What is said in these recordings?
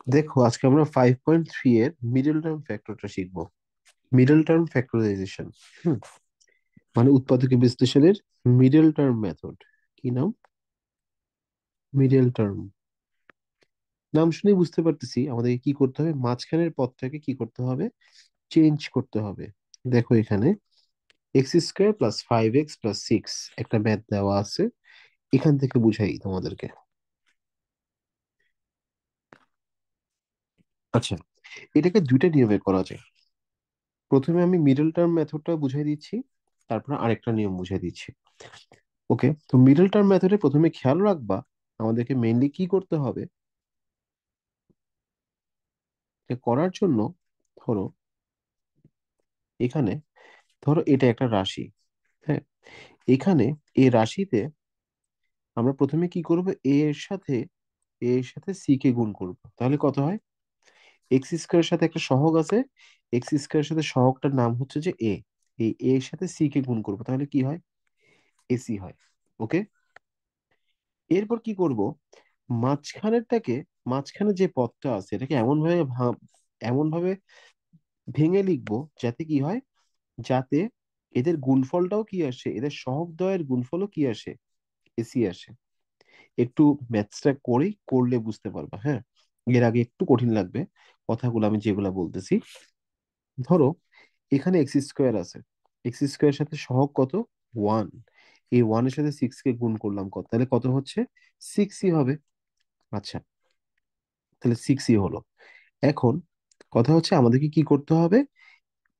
দেখো, আজকে আমরা 5.3 এর মিডল টার্ম ফ্যাক্টরটা শিখবো। Middle term factorisation. হুম মানে উৎপাদক বিশ্লেষণের মিডল টার্ম মেথড। কি নাম? Middle term. নাম শুনেই বুঝতে পারতেছি আমাদেরকে কি করতে হবে, মাঝখানের পদটাকে কি করতে হবে, চেঞ্জ করতে হবে। দেখো এখানে x square plus 5x plus 6 একটা ম্যাথ দেওয়া আছে। এখান থেকে বুঝাই তোমাদেরকে। আচ্ছা, এটাকে দুইটা নিয়মে করা যায়। প্রথমে আমি মিডল টার্ম মেথডটা বুঝাই দিচ্ছি, তারপর আরেকটা নিয়ম বুঝাই দিচ্ছি। ওকে, তো মিডল টার্ম মেথডে প্রথমে খেয়াল রাখবা আমাদেরকে মেইনলি কি করতে হবে। এটা করার জন্য ধরো, এখানে ধরো এটা একটা রাশি। হ্যাঁ, এখানে এই রাশিতে আমরা প্রথমে কি করব, এ এর সাথে সি কে গুণ করব, তাহলে কত হয়? এক্স স্কোয়ারের সাথে একটা সহগ আছে, এক্স স্কোয়ারের সাথে সহগটার নাম হচ্ছে যে এ। এই এ এর সাথে সি কে গুণ করব, তাহলে কি হয়? এসি হয়। ওকে, এরপর কি করব, মাঝখানেরটাকে, মাঝখানে যে পদটা আছে এটাকে এমন ভাবে ভেঙে লিখবো যাতে কি হয়, যাতে এদের গুণফলটাও কি আসে, এদের সহগদ্বয়ের গুণফলও কি আসে, এসি আসে। একটু ম্যাথসটা করলে বুঝতে পারবা। হ্যাঁ, এর আগে একটু কঠিন লাগবে কথাগুলো আমি যেগুলা বলতেছি। ধরো এখানে এক্স স্কোয়ার আছে, এক্স স্কোয়ারের সাথে সহগ কত? 1। এই 1 এর সাথে 6 কে গুণ করলাম, কত তাহলে কত হচ্ছে? 6ই হবে। আচ্ছা, তাহলে 6ই হলো। এখন কথা হচ্ছে আমাদেরকে কি করতে হবে,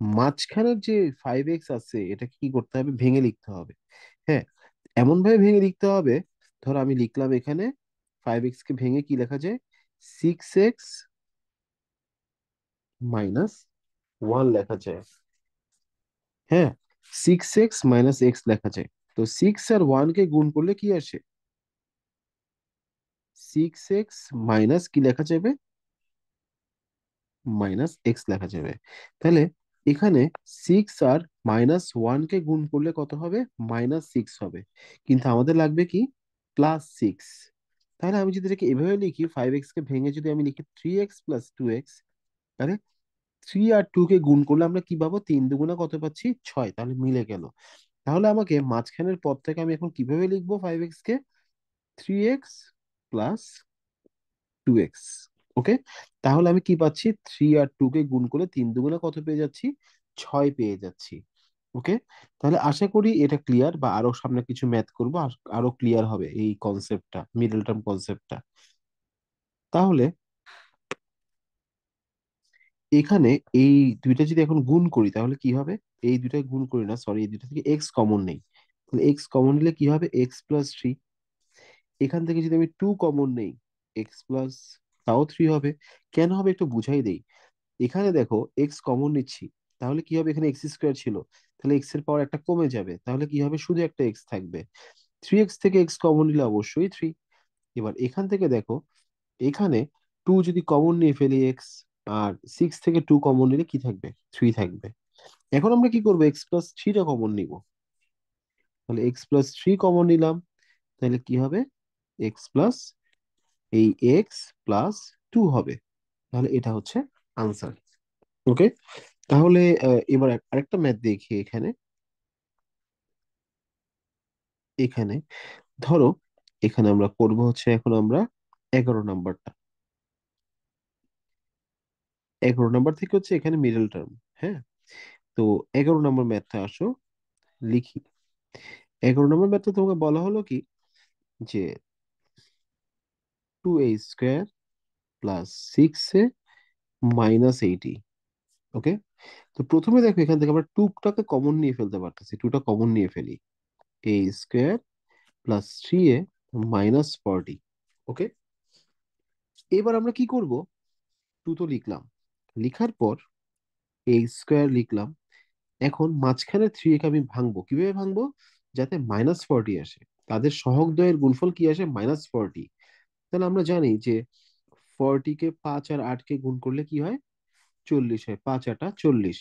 মাঝখানের যে 5x আছে এটাকে কি করতে হবে, ভেঙে লিখতে হবে। হ্যাঁ, এমন ভাবে ভেঙে লিখতে হবে, ধরো আমি লিখলাম এখানে 5x কে ভেঙে কি লেখা যায়, 6x মাইনাস 1 লেখা যায়। হ্যাঁ, 6x - x লেখা যায়। তো 6 আর 1 কে গুণ করলে কি আসে, 6x মাইনাস কি লেখা যাবে, -x লেখা যাবে। তাহলে এখানে 6 আর -1 কে গুণ করলে কত হবে, -6 হবে। কিন্তু আমাদের লাগবে কি, +6। তাহলে আমি যদি এটাকে এভাবে লিখি, 5x কে ভেঙে যদি আমি লিখি 3x + 2x, তাহলে 3 আর 2 কে গুণ করলে আমরা কি পাবো, 3 দুগুণা কত পাচ্ছি, 6। তাহলে মিলে গেল। তাহলে আমাকে মাঝখানের পদটাকে আমি এখন কিভাবে লিখবো, 5x কে 3x + 2x। ওকে, তাহলে আমি কি পাচ্ছি, 3 আর 2 কে গুণ করে 3 দুগুণা কত পেয়ে যাচ্ছি, 6 পেয়ে যাচ্ছি। ওকে, তাহলে আশা করি এটা ক্লিয়ার, বা আরো সামনে কিছু ম্যাথ করবো আরো ক্লিয়ার হবে এই কনসেপ্টটা, মিডল টার্ম কনসেপ্টটা। তাহলে এখানে এই দুইটা যদি এখন গুণ করি তাহলে কি হবে, এই দুইটা গুণ করি না, সরি, এই দুইটা থেকে এক্স কমন নেই। তাহলে এক্স কমন নিলে কি হবে, x + 3। এখান থেকে যদি আমি 2 কমন নেই, x+, তাও 3 হবে। কেন হবে একটু বুঝাই দেই। এখানে দেখো এক্স কমন নিচ্ছি, তাহলে কি হবে, এখানে এক্স স্কোয়ার ছিল, তাহলে এক্স এর পাওয়ার একটা কমে যাবে, তাহলে কি হবে, শুধু একটা এক্স থাকবে। 3x থেকে এক্স কমন নিলে অবশ্যই 3। এবার এখান থেকে দেখো, এখানে 2 যদি কমন নিয়ে ফেলি এক্স, আর 6 থেকে 2 কমন নিলে কি থাকবে, 3 থাকবে। এখন আমরা কি করবো, x+3টা কমন নিব। তাহলে x+3 কমন নিলাম, তাহলে কি হবে, এক্স প্লাস এই x+2 হবে। তাহলে এটা হচ্ছে আনসার। ওকে, তাহলে এবার আরেকটা ম্যাথ দেখি এখানে। এখানে ধরো, এখানে আমরা করব হচ্ছে, এখন আমরা 11 নাম্বারটা, 11 নাম্বার থেকে হচ্ছে এখানে মিডল টার্ম। হ্যাঁ, তো 11 নম্বর ম্যাথটা আসো লিখি। 11 নম্বর ম্যাথটা তোমাকে বলা হলো কি, যে 2a² + 6a - 80। ওকে, তো প্রথমে দেখো এখান থেকে আমরা টুটাকে কমন নিয়ে ফেলতে পারতেছি, টুটা কমন নিয়ে ফেলি, a² + 3a - 40। ওকে, এবার আমরা কি করব, টু তো লিখলাম, লিখার পর a² লিখলাম। এখন মাঝখানে 3 কে আমি ভাঙবো, কিভাবে ভাঙবো, যাতে -40 আসে। তাদের সহগদ্বয়ের গুণফল কি আসে, -40। তাহলে আমরা জানি যে 40 কে 5 আর 8 কে গুণ করলে কি হয়, 40 হয়, 5 × 8 = 40।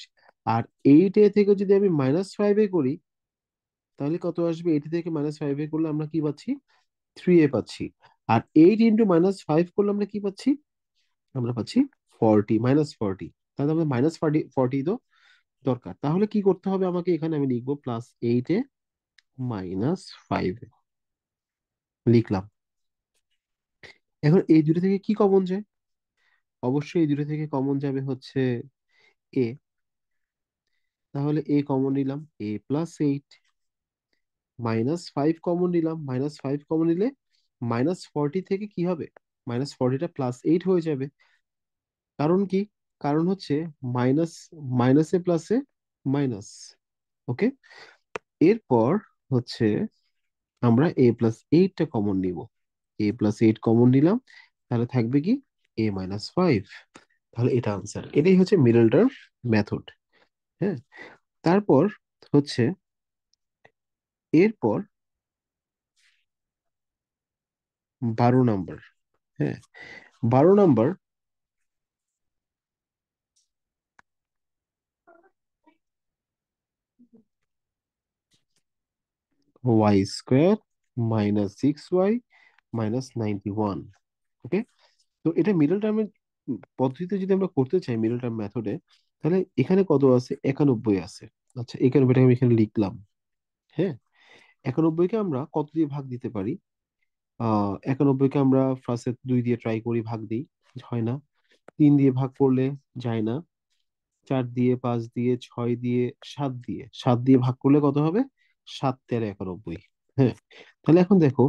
আর 8a থেকে যদি আমি -5 করি, তাহলে কত আসবে, 80 থেকে -5 করলে আমরা কি পাচ্ছি, 3a পাচ্ছি। আর 8 × -5 করলে আমরা কি পাচ্ছি, আমরা পাচ্ছি 40, -40। তাহলে আমাদের -40 তো দরকার। তাহলে কি করতে হবে আমাকে, এখানে আমি লিখবো +8 এ -5 এ লিখলাম। এখন এই দুটো থেকে কি কমন যায়? অবশ্যই এই দুটো থেকে কমন যাবে হচ্ছে এ। তাহলে এ কমন নিলাম, a+8, -5 কমন নিলাম, -5 কমন নিলে -40 থেকে কি হবে, -40টা +8 হয়ে যাবে। কারণ কি? কারণ হচ্ছে মাইনাস, মাইনাসে প্লাসে মাইনাস। ওকে, এরপর হচ্ছে আমরা a+8টা কমন নিব। a+8 কমন নিলাম, তাহলে থাকবে কি, a-5। তাহলে এটা আনসার, এটাই হচ্ছে মিডল টার্ম মেথড। হ্যাঁ, তারপর হচ্ছে এরপর 12 নাম্বার। হ্যাঁ, 12 নাম্বার, y² -6y -91। ওকে, তো এটা মিডল টার্মের পদ্ধতিতে যদি আমরা করতে চাই, মিডল টার্ম মেথডে, তাহলে এখানে কত আছে, 91 আছে। আচ্ছা, 91টাকে আমি এখানে লিখলাম। হ্যাঁ, 91কে আমরা কত দিয়ে ভাগ দিতে পারি? 91কে আমরা ফার্স্টে 2 দিয়ে ট্রাই করি, ভাগ দিই, হয় না। 3 দিয়ে ভাগ করলে যায় না। 4 দিয়ে, 5 দিয়ে, 6 দিয়ে, 7 দিয়ে, 7 দিয়ে ভাগ করলে কত হবে? 7×13 = 91। হ্যাঁ, তাহলে এখন দেখো,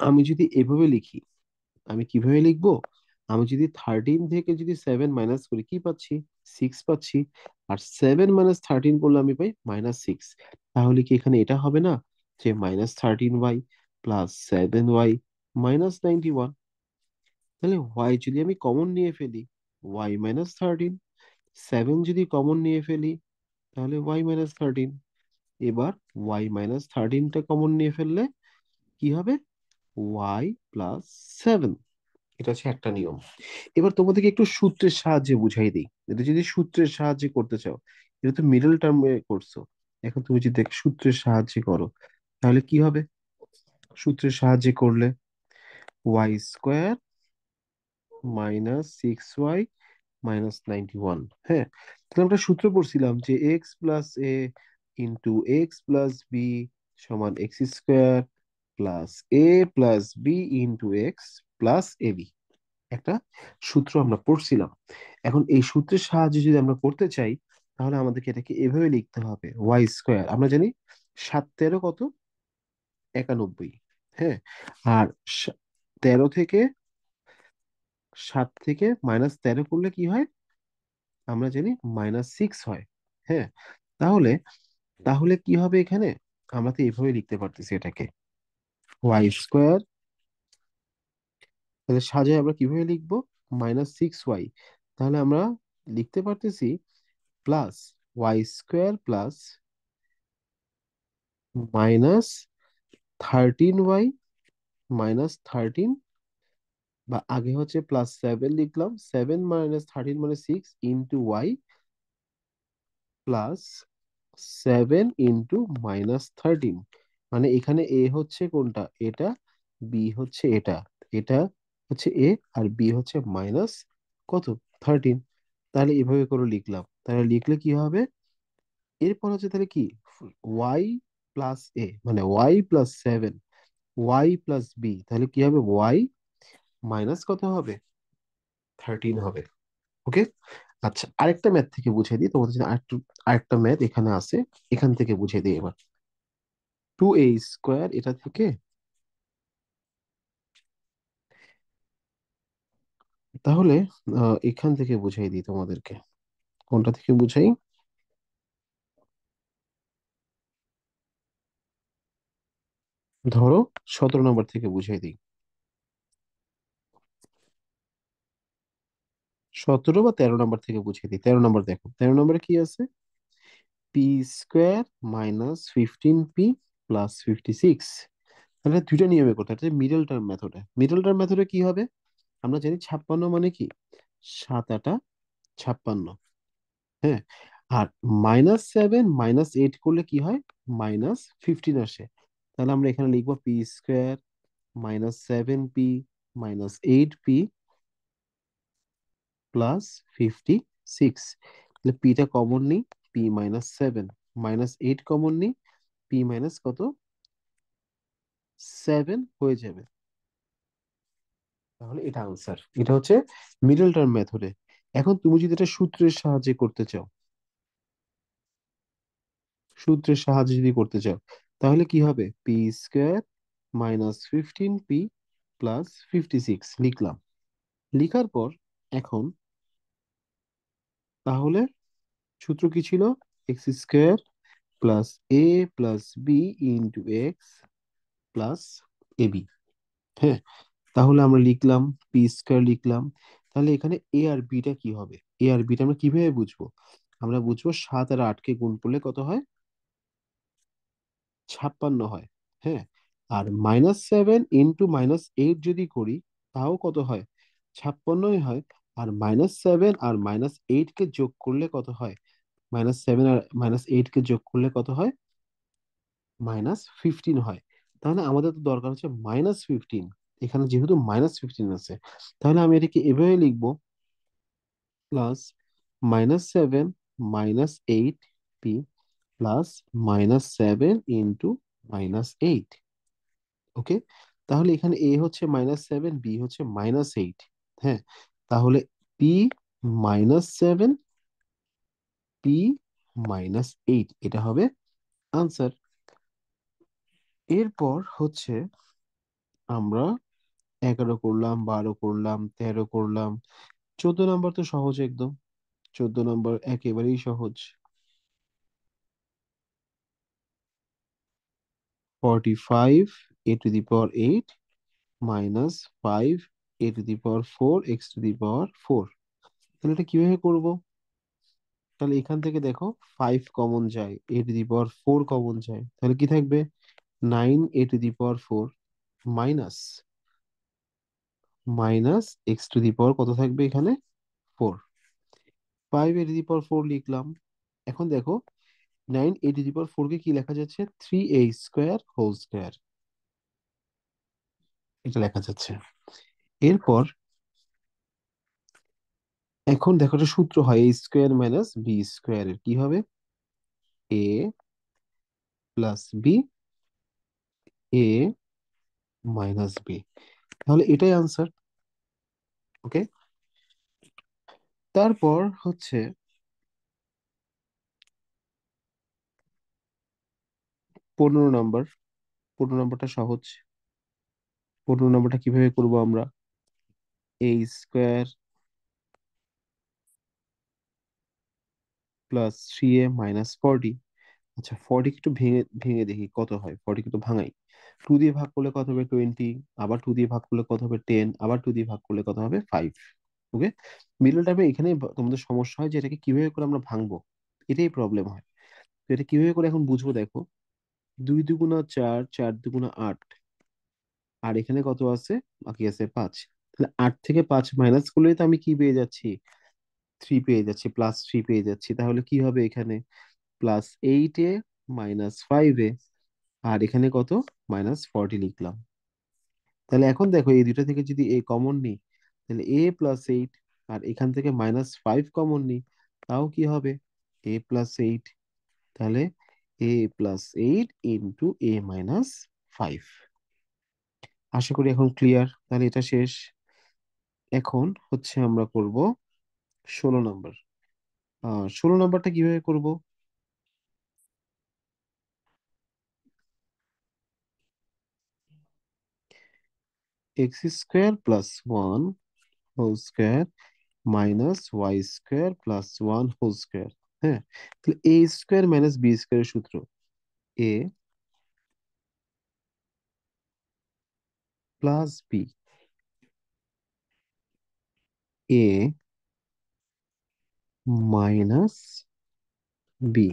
আমি যদি এভাবে লিখি, আমি কিভাবে লিখবো? আমি যদি 13 থেকে যদি 7 মাইনাস করি, কি পাচ্ছি? 6 পাচ্ছি। আর 7 - 13 করলে আমি পাই -6। তাহলে কি এখানে এটা হবে না, যে -13y +7y -91? তাহলে y যদি আমি কমন নিয়ে ফেলি, y-13, 7 যদি কমন নিয়ে ফেলি, তাহলে y-13। এবার y-13টা কমন নিয়ে ফেললে কি হবে? y+7। এটা হচ্ছে একটা নিয়ম। এবার তোমাদেরকে একটু সূত্রের সাহায্যে বুঝাই দিই। এটা যদি সূত্রের সাহায্যে করতে চাও, এটা তো মিডল টার্মে করছো, এখন তুমি যদি সূত্রের সাহায্যে করো, তাহলে কি হবে? সূত্রের সাহায্যে করলে y² -6y -91। হ্যাঁ, তাহলে আমরা সূত্র পড়ছিলাম যে x+a × x+b = x² + a + b × x+ab। একটা সূত্র আমরা পড়ছিলাম। এখন এই সূত্রের সাহায্যে যদি আমরা করতে চাই, তাহলে আমাদেরকে এটাকে এভাবে লিখতে হবে, y², আমরা জানি 7×13 কত, 91। হ্যাঁ, আর 13 থেকে, 7 থেকে -13 করলে কি হয়, আমরা জানি -6 হয়। হ্যাঁ, তাহলে তাহলে কি হবে এখানে, আমরা তো এইভাবে লিখতে পারতেছি এটাকে, y², তাহলে সাজায় আমরা কিভাবে লিখবো, -6y। তাহলে আমরা লিখতে পারতেছি প্লাস y² প্লাস -13y -13, বা আগে হচ্ছে +7 লিখলাম, 7 - 13 মানে 6 × y প্লাস 7 × -13। মানে এখানে এ হচ্ছে কোনটা, এটা, বি হচ্ছে এটা, এটা হচ্ছে এ, আর বি হচ্ছে মাইনাস কত, 13। তাহলে এভাবে করে লিখলাম, তাহলে লিখলে কি হবে? এরপর হচ্ছে তাহলে কি, ওয়াই প্লাস এ মানে y+7, y+b, তাহলে কি হবে, ওয়াই মাইনাস কত হবে, 13 হবে। ওকে, আচ্ছা, আরেকটা ম্যাথ থেকে বুঝিয়ে দিই তোমাদের জন্য, আরেকটা ম্যাথ এখানে আছে, এখান থেকে বুঝিয়ে দিই এবার। 2a² এটা থেকে, তাহলে এখান থেকে বুঝাই দিই তোমাদেরকে। কোনটা থেকে বুঝাই? ধরো 17 নম্বর থেকে বুঝাই দিই। 17 বা 13 নম্বর থেকে বুঝিয়ে দিই। 13 নম্বর দেখো, 13 নম্বরে কি আছে, p² -15p +56। তাহলে দুইটা নিয়মে করতে হয়, মিডল টার্ম মেথডে। মিডল টার্ম মেথডে কি হবে, আমরা জানি 56 মানে কি, 7×8 = 56। হ্যাঁ, আর -7 - 8 করলে কি হয়, -15 আসে। তাহলে আমরা এখানে লিখবো p² -7p -8p প্লাস 56। তাহলে পিটা কমন নিই, পি মাইনাস 7, মাইনাস 8 কমন নিই, পি মাইনাস কত, 7 হয়ে যাবে। তাহলে এটা আনসার, এটা হচ্ছে মিডল টার্ম মেথডে। এখন তুমি যদি এটা সূত্রের সাহায্যে করতে চাও, সূত্রের সাহায্যে যদি করতে চাও, তাহলে কি হবে, P square minus 15 P plus 56 লিখলাম। লিখার পর এখন তাহলে সূত্র কি ছিল, X square plus A plus B into X plus A B. হ্যাঁ, তাহলে আমরা লিখলাম, পি স্কোয়ার লিখলাম। তাহলে এখানে এ আর বিটা কি হবে, এ আর বিটা আমরা কিভাবে বুঝবো, আমরা বুঝবো 7 আর 8 কে গুণ করলে কত হয়, 56 হয়। হ্যাঁ, আর -7 × -8 যদি করি, তাও কত হয়, 56ই হয়। আর -7 আর -8 কে যোগ করলে কত হয়, -7 আর -8 কে যোগ করলে কত হয়, -15 হয়। তাহলে আমাদের তো দরকার হচ্ছে -15। এখানে যেহেতু -15 আছে, তাহলে আমি এটাকে এভাবে লিখবো, প্লাস -7 -8 পি প্লাস -7 × -8। ওকে, তাহলে এখানে এ হচ্ছে -7, বি হচ্ছে -8। হ্যাঁ, তাহলে পি -7, পি -8, এটা হবে আনসার। এরপর হচ্ছে আমরা 11 করলাম, 12 করলাম, 13 করলাম, 14 নম্বর তো সহজ একদম, 14 নম্বর একেবারেই সহজ। 45 a⁸ -5 a⁴ তাহলে এটা কিভাবে করব, তাহলে এখান থেকে দেখো 5 কমন যায়, a⁴ কমন যায়, তাহলে কি থাকবে, 9 a⁴ মাইনাস কত থাকবে এখানে, 4। 5 a⁴ লিখলাম। এখন দেখো 9 a⁴ কে কি লেখা যাচ্ছে, 3a² হোল স্কোয়ার, এটা লেখা যাচ্ছে। এরপর এখন দেখো একটা সূত্র হয়, a স্কোয়ার মাইনাস বি স্কোয়ারের কি হবে, a plus B, A minus B. তাহলে এটাই আনসার। ওকে, তারপর হচ্ছে 15 নম্বর। 15 নম্বরটা সহজ। 15 নম্বরটা কিভাবে করব আমরা, a² প্লাস 3a−40। আচ্ছা, 40 একটু ভেঙে ভেঙে দেখি কত হয়, 40 কিন্তু ভাঙাই। 2 দিয়ে ভাগ করলে কত হবে, 20। আবার 2 দিয়ে ভাগ করলে কত হবে, 10। আবার 2 দিয়ে ভাগ করলে কত হবে, 5। ওকে, মিডল টার্মে এখানে তোমাদের সমস্যা হয় যে এটাকে কিভাবে করে আমরা ভাঙবো, এটাই প্রবলেম হয়। তো এটা কিভাবে করে এখন বুঝবো, দেখো 2 × 2 = 4, 4 × 2 = 8, আর এখানে কত আছে, বাকি আছে 5। তাহলে 8 থেকে 5 মাইনাস করলেই তো আমি কি পেয়ে যাচ্ছি, 3 পেয়ে যাচ্ছি, +3 পেয়ে যাচ্ছি। তাহলে কি হবে এখানে, +8a -5a, আর এখানে কত, -40 লিখলাম। তাহলে এখন দেখো এই দুটো থেকে যদি এ কমন নিই, তাহলে a+8, আর এখান থেকে -5 কমন নিই, তাও কি হবে, a+8। তাহলে a+8 × a−5। আশা করি এখন ক্লিয়ার, তাহলে এটা শেষ। এখন হচ্ছে আমরা করব 16 নম্বর। 16 নম্বরটা কিভাবে করব, x² + 1 whole square -y² + 1 whole square. হ্যাঁ, তাহলে a² - b² সূত্র, a plus B, a minus B.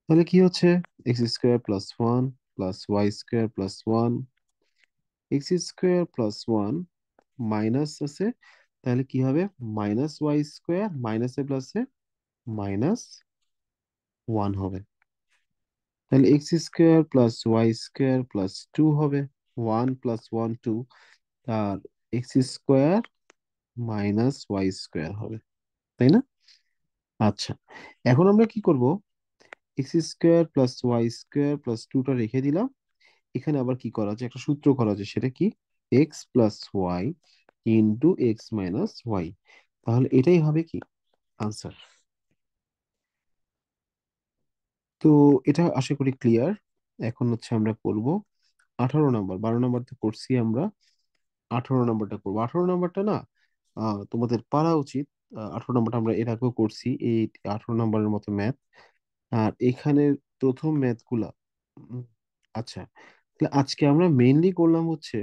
তাহলে কি হচ্ছে, x² + 1 + y² + 1, x² + 1 মাইনাস আছে, তাহলে কি হবে, -y², মাইনাসে প্লাসে -1 হবে। তাহলে x² + y² + 2 হবে, 1 + 1 2। আর x² মাইনাস ওয়াই স্কোয়ার হবে, তাই না? আচ্ছা, এখন আমরা কি করব? X square plus Y square plus টুটা রেখে দিলাম। এখানে আবার কি করা যায়, একটা সূত্র করা যায়, সেটা কি? X plus Y into X minus Y. তাহলে এটাই হবে কি আনসার। তো এটা আশা করি ক্লিয়ার। এখন হচ্ছে আমরা করব 18 নম্বর। 12 নম্বর তো করছি আমরা, 18 নম্বরটা করবো। 18 নম্বরটা না তোমাদের পারা উচিত। 18 নম্বরটা আমরা এর আগেও করছি, এই 18 নম্বরের মতো ম্যাথ। আর এখানের প্রথম ম্যাথ গুলা উম, আচ্ছা, তাহলে আজকে আমরা মেইনলি করলাম হচ্ছে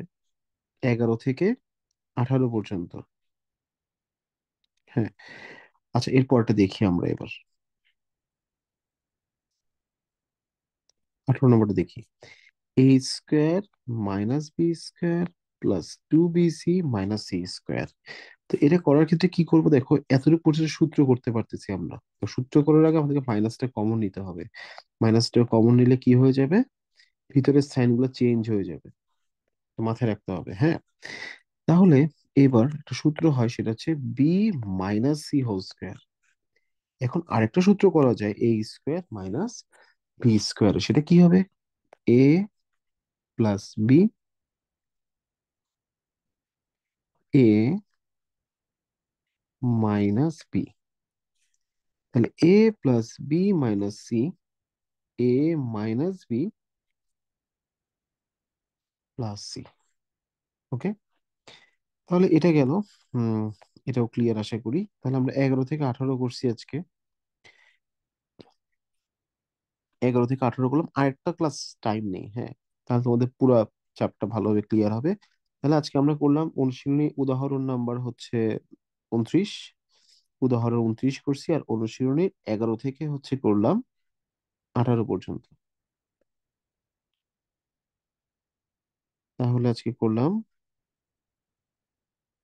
11 থেকে 18 পর্যন্ত। হ্যাঁ, আচ্ছা এরপরটা দেখি আমরা এবার। 18 নম্বরটা দেখি। A square minus B square plus 2bc minus C square. তো এটা করার ক্ষেত্রে কি করব দেখো, এতটুকু পর্যন্ত সূত্র করতে পারতেছি আমরা। তো সূত্র করার আগে আমাদেরকে মাইনাসটা কমন নিতে হবে। মাইনাসটা কমন নিলে কি হয়ে যাবে, ভিতরের সাইন গুলো চেঞ্জ হয়ে যাবে। তো মাথায় রাখতে হবে, হ্যাঁ। তাহলে এবার একটা সূত্র হয়, সেটা হচ্ছে B minus C whole square. এখন আরেকটা সূত্র করা যায়, A square minus B square. সেটা কি হবে? A plus B, A minus B. তাহলে A plus B minus C, A minus B plus C. Okay, তাহলে এটা গেল। হুম, এটাও ক্লিয়ার আশা করি। তাহলে আমরা 11 থেকে 18 করছি আজকে। 11 থেকে 18 করলাম, আরেকটা ক্লাস টাইম নেই, হ্যাঁ। তাহলে তোমাদের পুরো চাপটা ভালোভাবে ক্লিয়ার হবে। তাহলে আজকে আমরা করলাম অনুশীলনী উদাহরণ নাম্বার হচ্ছে 29। উদাহরণ 29 করছি, আর অনুশীলনীর 11 থেকে হচ্ছে করলাম 18 পর্যন্ত। তাহলে আজকে করলাম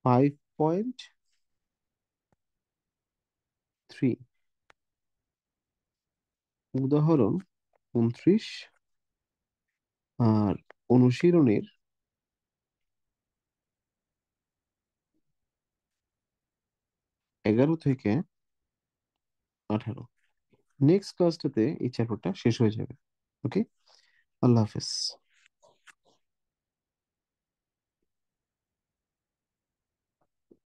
5.3, উদাহরণ 29, আর অনুশীলনের 11 থেকে 18। নেক্সট ক্লাসটাতে এই চ্যাপ্টারটা শেষ হয়ে যাবে। ওকে, আল্লাহ হাফেজ।